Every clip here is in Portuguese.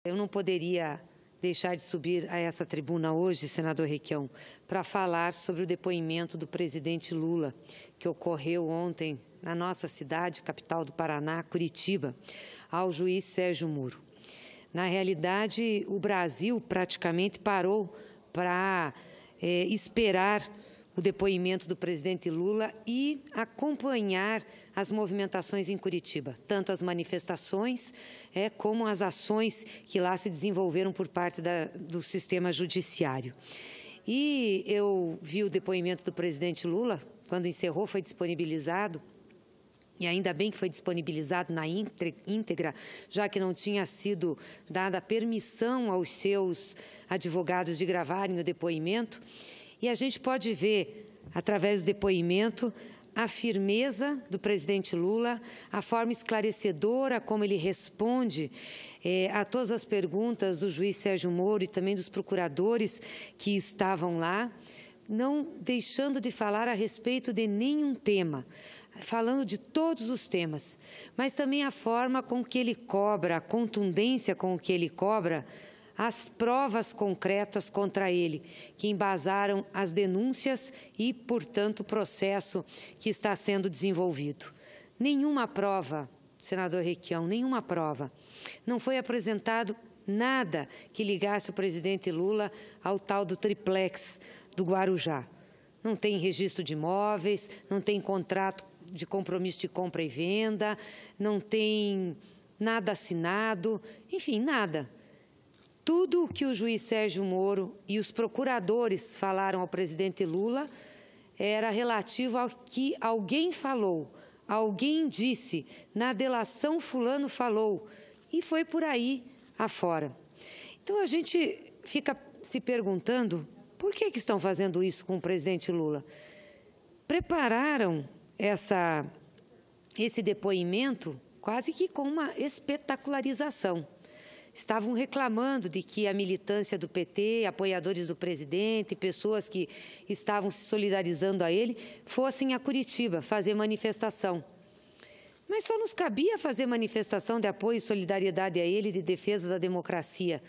Eu não poderia deixar de subir a essa tribuna hoje, senador Requião, para falar sobre o depoimento do presidente Lula, que ocorreu ontem na nossa cidade, capital do Paraná, Curitiba, ao juiz Sérgio Moro. Na realidade, o Brasil praticamente parou para esperar o depoimento do presidente Lula e acompanhar as movimentações em Curitiba, tanto as manifestações como as ações que lá se desenvolveram por parte do sistema judiciário. E eu vi o depoimento do presidente Lula, quando encerrou, foi disponibilizado, e ainda bem que foi disponibilizado na íntegra, já que não tinha sido dada permissão aos seus advogados de gravarem o depoimento. E a gente pode ver, através do depoimento, a firmeza do presidente Lula, a forma esclarecedora como ele responde a todas as perguntas do juiz Sérgio Moro e também dos procuradores que estavam lá, não deixando de falar a respeito de nenhum tema, falando de todos os temas, mas também a forma com que ele cobra, a contundência com que ele cobra as provas concretas contra ele, que embasaram as denúncias e, portanto, o processo que está sendo desenvolvido. Nenhuma prova, senador Requião, nenhuma prova. Não foi apresentado nada que ligasse o presidente Lula ao tal do triplex do Guarujá. Não tem registro de imóveis, não tem contrato de compromisso de compra e venda, não tem nada assinado, enfim, nada. Tudo o que o juiz Sérgio Moro e os procuradores falaram ao presidente Lula era relativo ao que alguém falou, alguém disse, na delação fulano falou, e foi por aí afora. Então a gente fica se perguntando por que estão fazendo isso com o presidente Lula. Prepararam esse depoimento quase que com uma espetacularização. Estavam reclamando de que a militância do PT, apoiadores do presidente, pessoas que estavam se solidarizando a ele, fossem a Curitiba fazer manifestação. Mas só nos cabia fazer manifestação de apoio e solidariedade a ele, de defesa da democracia,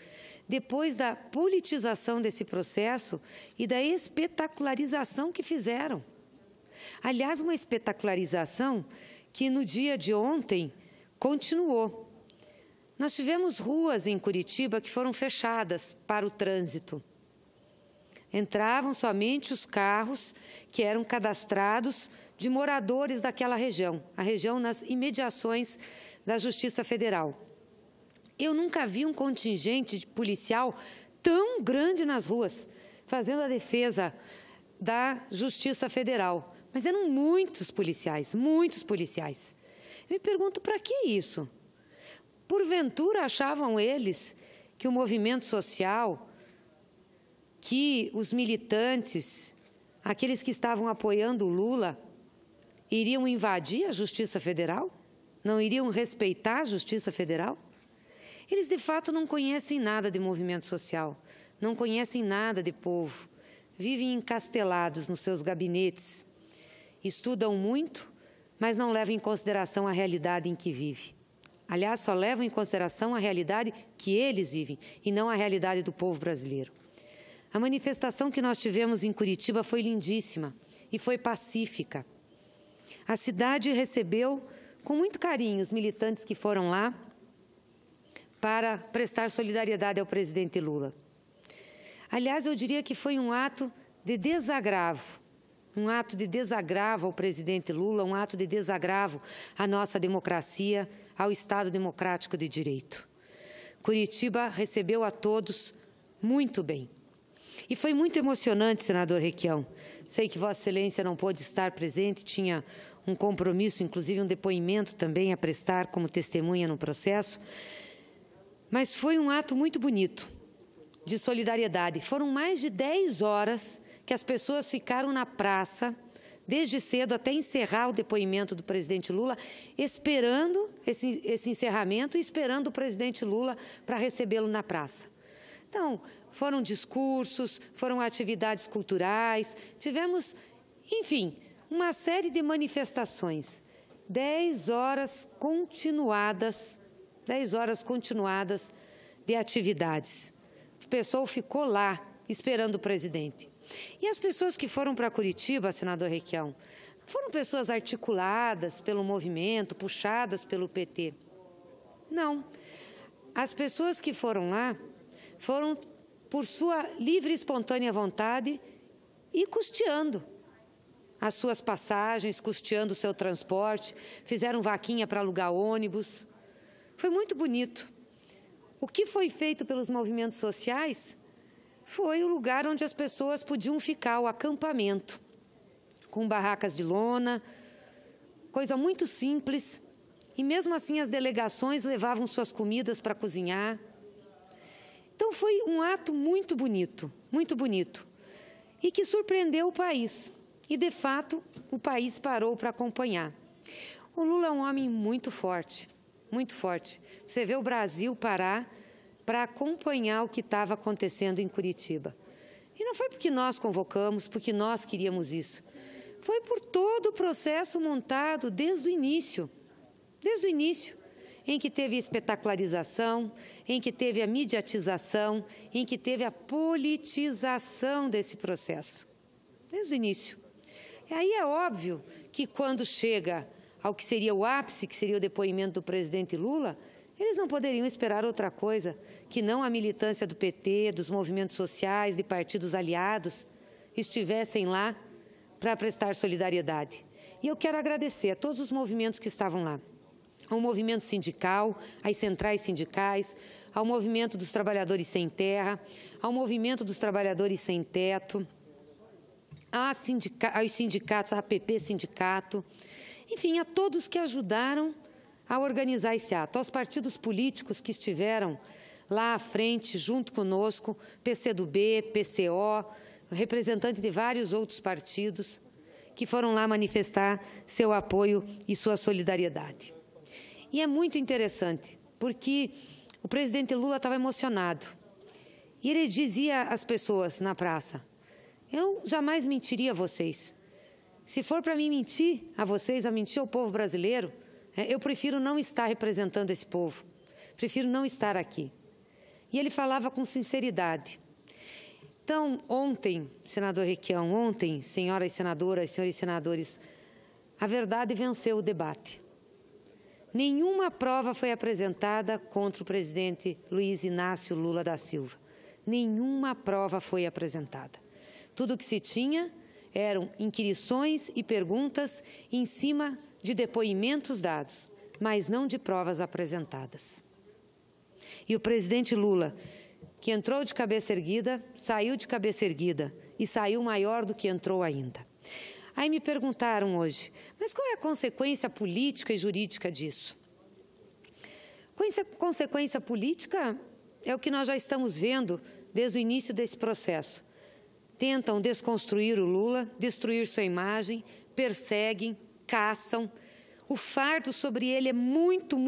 depois da politização desse processo e da espetacularização que fizeram. Aliás, uma espetacularização que no dia de ontem continuou. Nós tivemos ruas em Curitiba que foram fechadas para o trânsito. Entravam somente os carros que eram cadastrados de moradores daquela região, a região nas imediações da Justiça Federal. Eu nunca vi um contingente policial tão grande nas ruas, fazendo a defesa da Justiça Federal. Mas eram muitos policiais, muitos policiais. Eu me pergunto, para que isso? Porventura achavam eles que o movimento social, que os militantes, aqueles que estavam apoiando o Lula, iriam invadir a Justiça Federal? Não iriam respeitar a Justiça Federal? Eles, de fato, não conhecem nada de movimento social, não conhecem nada de povo, vivem encastelados nos seus gabinetes, estudam muito, mas não levam em consideração a realidade em que vivem. Aliás, só levam em consideração a realidade que eles vivem e não a realidade do povo brasileiro. A manifestação que nós tivemos em Curitiba foi lindíssima e foi pacífica. A cidade recebeu com muito carinho os militantes que foram lá para prestar solidariedade ao presidente Lula. Aliás, eu diria que foi um ato de desagravo ao presidente Lula, um ato de desagravo à nossa democracia, ao Estado Democrático de Direito. Curitiba recebeu a todos muito bem. E foi muito emocionante, senador Requião. Sei que Vossa Excelência não pôde estar presente, tinha um compromisso, inclusive um depoimento também a prestar como testemunha no processo, mas foi um ato muito bonito de solidariedade. Foram mais de 10 horas que as pessoas ficaram na praça, desde cedo até encerrar o depoimento do presidente Lula, esperando esse encerramento e esperando o presidente Lula para recebê-lo na praça. Então, foram discursos, foram atividades culturais, tivemos, enfim, uma série de manifestações. 10 horas continuadas de atividades. O pessoal ficou lá, esperando o presidente. E as pessoas que foram para Curitiba, senador Requião, foram pessoas articuladas pelo movimento, puxadas pelo PT. Não. As pessoas que foram lá foram por sua livre e espontânea vontade e custeando as suas passagens, custeando o seu transporte, fizeram vaquinha para alugar ônibus. Foi muito bonito. O que foi feito pelos movimentos sociais foi o lugar onde as pessoas podiam ficar, o acampamento, com barracas de lona, coisa muito simples, e mesmo assim as delegações levavam suas comidas para cozinhar. Então foi um ato muito bonito, e que surpreendeu o país. E, de fato, o país parou para acompanhar. O Lula é um homem muito forte, muito forte. Você vê o Brasil parar para acompanhar o que estava acontecendo em Curitiba. E não foi porque nós convocamos, porque nós queríamos isso. Foi por todo o processo montado desde o início, em que teve a espetacularização, em que teve a mediatização, em que teve a politização desse processo, desde o início. E aí é óbvio que quando chega ao que seria o ápice, que seria o depoimento do presidente Lula, eles não poderiam esperar outra coisa que não a militância do PT, dos movimentos sociais, de partidos aliados, estivessem lá para prestar solidariedade. E eu quero agradecer a todos os movimentos que estavam lá, ao movimento sindical, às centrais sindicais, ao movimento dos trabalhadores sem terra, ao movimento dos trabalhadores sem teto, aos sindicatos, a APP Sindicato, enfim, a todos que ajudaram a organizar esse ato, aos partidos políticos que estiveram lá à frente, junto conosco, PCdoB, PCO, representantes de vários outros partidos, que foram lá manifestar seu apoio e sua solidariedade. E é muito interessante, porque o presidente Lula estava emocionado, e ele dizia às pessoas na praça: eu jamais mentiria a vocês. Se for para mim mentir a vocês, a mentir ao povo brasileiro, eu prefiro não estar representando esse povo. Prefiro não estar aqui. E ele falava com sinceridade. Então, ontem, senador Requião, ontem, senhoras senadoras, senhores senadores, a verdade venceu o debate. Nenhuma prova foi apresentada contra o presidente Luiz Inácio Lula da Silva. Nenhuma prova foi apresentada. Tudo o que se tinha eram inquirições e perguntas em cima de depoimentos dados, mas não de provas apresentadas. E o presidente Lula, que entrou de cabeça erguida, saiu de cabeça erguida e saiu maior do que entrou ainda. Aí me perguntaram hoje, mas qual é a consequência política e jurídica disso? Consequência política é o que nós já estamos vendo desde o início desse processo. Tentam desconstruir o Lula, destruir sua imagem, perseguem, caçam. O fardo sobre ele é muito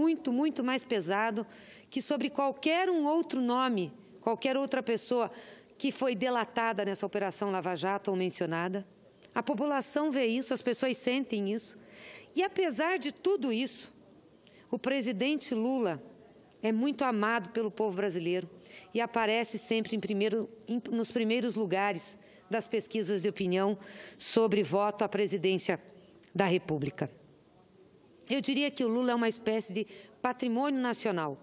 mais pesado que sobre qualquer um outro nome, qualquer outra pessoa que foi delatada nessa Operação Lava Jato ou mencionada. A população vê isso, as pessoas sentem isso. E, apesar de tudo isso, o presidente Lula é muito amado pelo povo brasileiro e aparece sempre nos primeiros lugares das pesquisas de opinião sobre voto à presidência da República. Eu diria que o Lula é uma espécie de patrimônio nacional.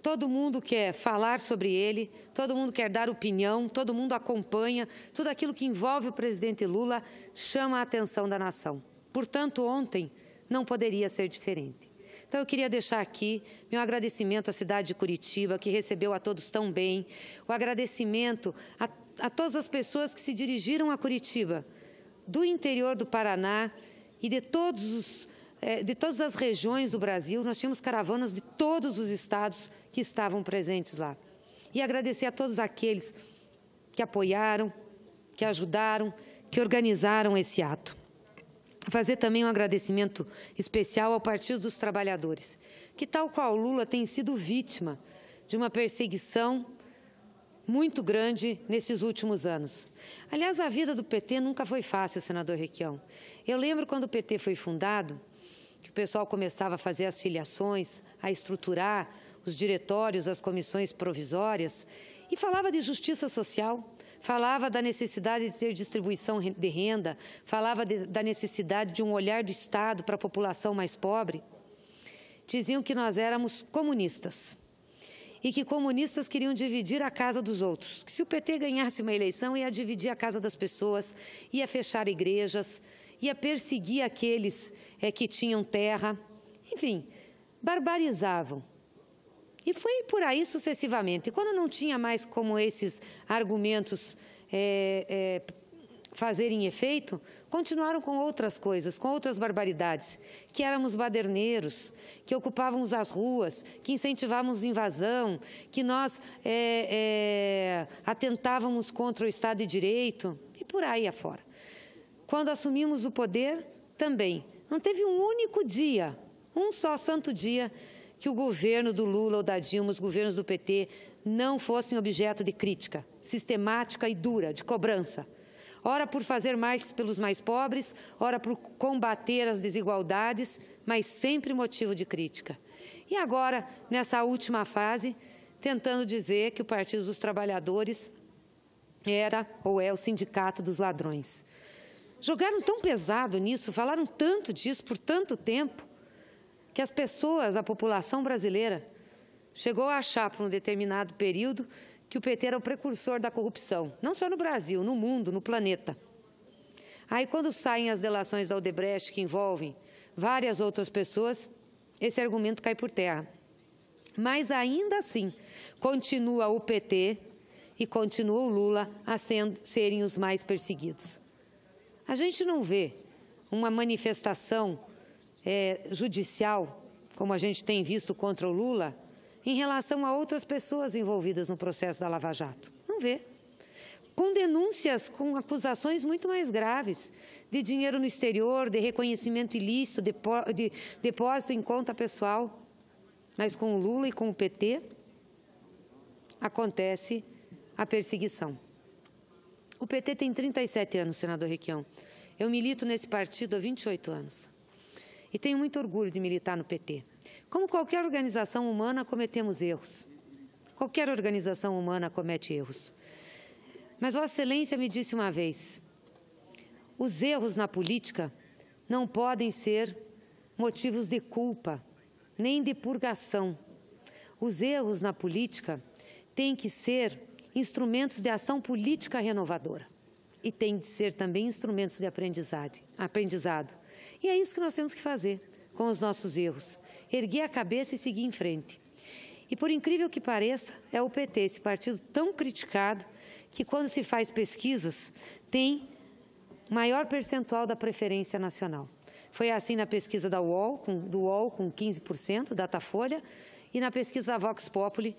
Todo mundo quer falar sobre ele, todo mundo quer dar opinião, todo mundo acompanha, tudo aquilo que envolve o presidente Lula chama a atenção da nação. Portanto, ontem não poderia ser diferente. Então, eu queria deixar aqui meu agradecimento à cidade de Curitiba, que recebeu a todos tão bem, o agradecimento a todas as pessoas que se dirigiram a Curitiba, do interior do Paraná e de todas as regiões do Brasil. Nós tínhamos caravanas de todos os estados que estavam presentes lá. E agradecer a todos aqueles que apoiaram, que ajudaram, que organizaram esse ato. Fazer também um agradecimento especial ao Partido dos Trabalhadores, que, tal qual Lula, tem sido vítima de uma perseguição muito grande nesses últimos anos. Aliás, a vida do PT nunca foi fácil, senador Requião. Eu lembro quando o PT foi fundado, que o pessoal começava a fazer as filiações, a estruturar os diretórios, as comissões provisórias, e falava de justiça social, falava da necessidade de ter distribuição de renda, falava da necessidade de um olhar do Estado para a população mais pobre. Diziam que nós éramos comunistas e que comunistas queriam dividir a casa dos outros, que se o PT ganhasse uma eleição ia dividir a casa das pessoas, ia fechar igrejas, ia perseguir aqueles que tinham terra, enfim, barbarizavam. E foi por aí sucessivamente. E quando não tinha mais como esses argumentos fazerem efeito, continuaram com outras coisas, com outras barbaridades, que éramos baderneiros, que ocupávamos as ruas, que incentivávamos invasão, que nós atentávamos contra o Estado de Direito, e por aí afora. Quando assumimos o poder, também. Não teve um único dia, um só santo dia, que o governo do Lula ou da Dilma, os governos do PT, não fossem objeto de crítica sistemática e dura, de cobrança. Ora por fazer mais pelos mais pobres, ora por combater as desigualdades, mas sempre motivo de crítica. E agora, nessa última fase, tentando dizer que o Partido dos Trabalhadores era ou é o sindicato dos ladrões. Jogaram tão pesado nisso, falaram tanto disso por tanto tempo, que as pessoas, a população brasileira, chegou a achar por um determinado período que o PT era o precursor da corrupção, não só no Brasil, no mundo, no planeta. Aí, quando saem as delações da Odebrecht, que envolvem várias outras pessoas, esse argumento cai por terra. Mas, ainda assim, continua o PT e continua o Lula a serem os mais perseguidos. A gente não vê uma manifestação judicial, como a gente tem visto contra o Lula, em relação a outras pessoas envolvidas no processo da Lava Jato. Não vê. Com denúncias, com acusações muito mais graves, de dinheiro no exterior, de reconhecimento ilícito, de depósito em conta pessoal. Mas com o Lula e com o PT, acontece a perseguição. O PT tem 37 anos, senador Requião. Eu milito nesse partido há 28 anos. E tenho muito orgulho de militar no PT. Como qualquer organização humana, cometemos erros. Qualquer organização humana comete erros. Mas Vossa Excelência me disse uma vez, os erros na política não podem ser motivos de culpa, nem de purgação. Os erros na política têm que ser instrumentos de ação política renovadora. E têm de ser também instrumentos de aprendizado. E é isso que nós temos que fazer com os nossos erros. Erguer a cabeça e seguir em frente. E, por incrível que pareça, é o PT, esse partido tão criticado, que quando se faz pesquisas, tem maior percentual da preferência nacional. Foi assim na pesquisa do UOL, com 15%, Datafolha, e na pesquisa da Vox Populi,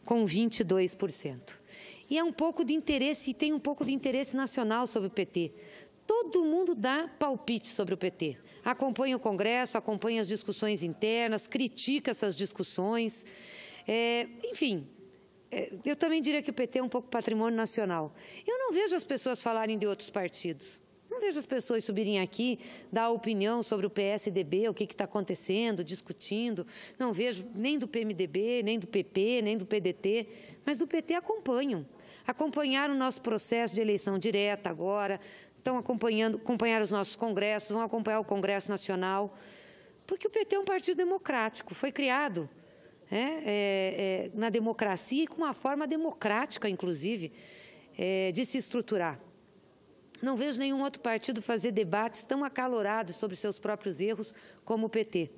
com 22%. E é um pouco de interesse, e tem um pouco de interesse nacional sobre o PT. Todo mundo dá palpite sobre o PT. Acompanha o Congresso, acompanha as discussões internas, critica essas discussões. Enfim, eu também diria que o PT é um pouco patrimônio nacional. Eu não vejo as pessoas falarem de outros partidos. Não vejo as pessoas subirem aqui, dar opinião sobre o PSDB, o que está acontecendo, discutindo. Não vejo nem do PMDB, nem do PP, nem do PDT, mas do PT acompanham. Acompanharam o nosso processo de eleição direta agora, estão acompanhar os nossos congressos, vão acompanhar o Congresso Nacional, porque o PT é um partido democrático, foi criado na democracia e com uma forma democrática, inclusive, de se estruturar. Não vejo nenhum outro partido fazer debates tão acalorados sobre seus próprios erros como o PT.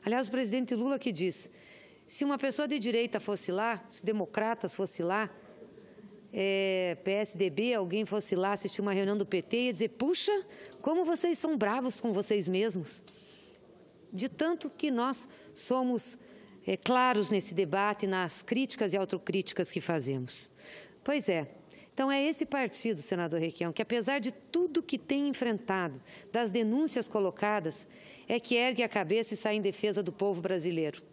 Aliás, o presidente Lula que diz, se uma pessoa de direita fosse lá, se democratas fosse lá, PSDB, alguém fosse lá assistir uma reunião do PT e ia dizer, puxa, como vocês são bravos com vocês mesmos. De tanto que nós somos claros nesse debate, nas críticas e autocríticas que fazemos. Pois é. Então, é esse partido, senador Requião, que apesar de tudo que tem enfrentado, das denúncias colocadas, é que ergue a cabeça e sai em defesa do povo brasileiro.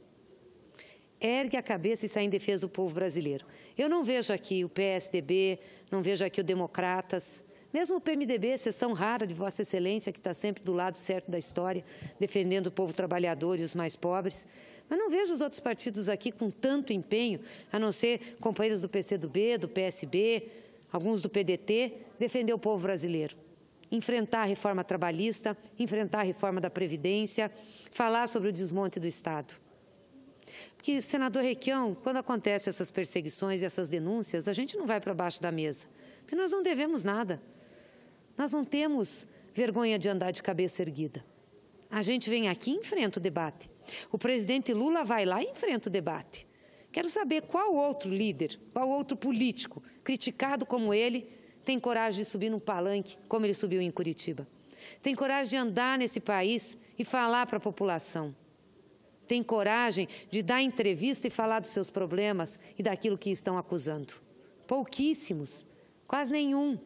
Ergue a cabeça e sai em defesa do povo brasileiro. Eu não vejo aqui o PSDB, não vejo aqui o Democratas, mesmo o PMDB, exceção rara de Vossa Excelência, que está sempre do lado certo da história, defendendo o povo trabalhador e os mais pobres. Mas não vejo os outros partidos aqui com tanto empenho, a não ser companheiros do PCdoB, do PSB, alguns do PDT, defender o povo brasileiro. Enfrentar a reforma trabalhista, enfrentar a reforma da Previdência, falar sobre o desmonte do Estado. Porque, senador Requião, quando acontecem essas perseguições e essas denúncias, a gente não vai para baixo da mesa, porque nós não devemos nada. Nós não temos vergonha de andar de cabeça erguida. A gente vem aqui e enfrenta o debate. O presidente Lula vai lá e enfrenta o debate. Quero saber qual outro líder, qual outro político, criticado como ele, tem coragem de subir num palanque, como ele subiu em Curitiba. Tem coragem de andar nesse país e falar para a população. Tem coragem de dar entrevista e falar dos seus problemas e daquilo que estão acusando. Pouquíssimos, quase nenhum.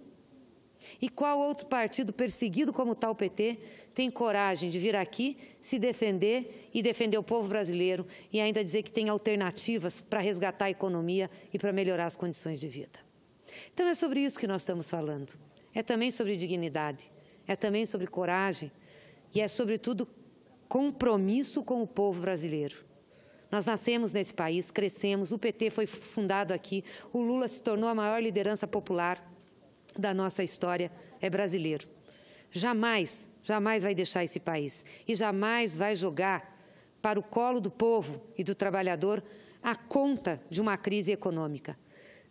E qual outro partido perseguido como está o PT tem coragem de vir aqui, se defender e defender o povo brasileiro e ainda dizer que tem alternativas para resgatar a economia e para melhorar as condições de vida? Então é sobre isso que nós estamos falando. É também sobre dignidade, é também sobre coragem e é, sobretudo, compromisso com o povo brasileiro. Nós nascemos nesse país, crescemos, o PT foi fundado aqui, o Lula se tornou a maior liderança popular da nossa história, é brasileiro. Jamais, jamais vai deixar esse país e jamais vai jogar para o colo do povo e do trabalhador a conta de uma crise econômica.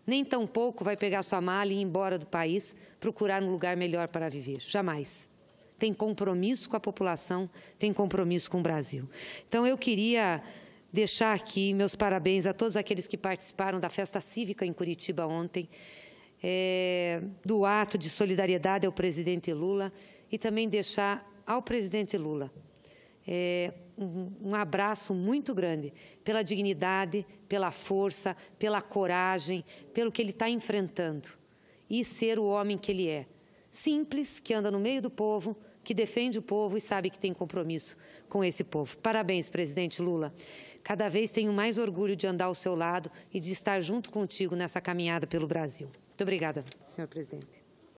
Nem tampouco vai pegar sua mala e ir embora do país, procurar um lugar melhor para viver. Jamais. Tem compromisso com a população, tem compromisso com o Brasil. Então, eu queria deixar aqui meus parabéns a todos aqueles que participaram da festa cívica em Curitiba ontem, do ato de solidariedade ao presidente Lula e também deixar ao presidente Lula um abraço muito grande pela dignidade, pela força, pela coragem, pelo que ele está enfrentando e ser o homem que ele é. Simples, que anda no meio do povo, que defende o povo e sabe que tem compromisso com esse povo. Parabéns, presidente Lula. Cada vez tenho mais orgulho de andar ao seu lado e de estar junto contigo nessa caminhada pelo Brasil. Muito obrigada, senhor presidente.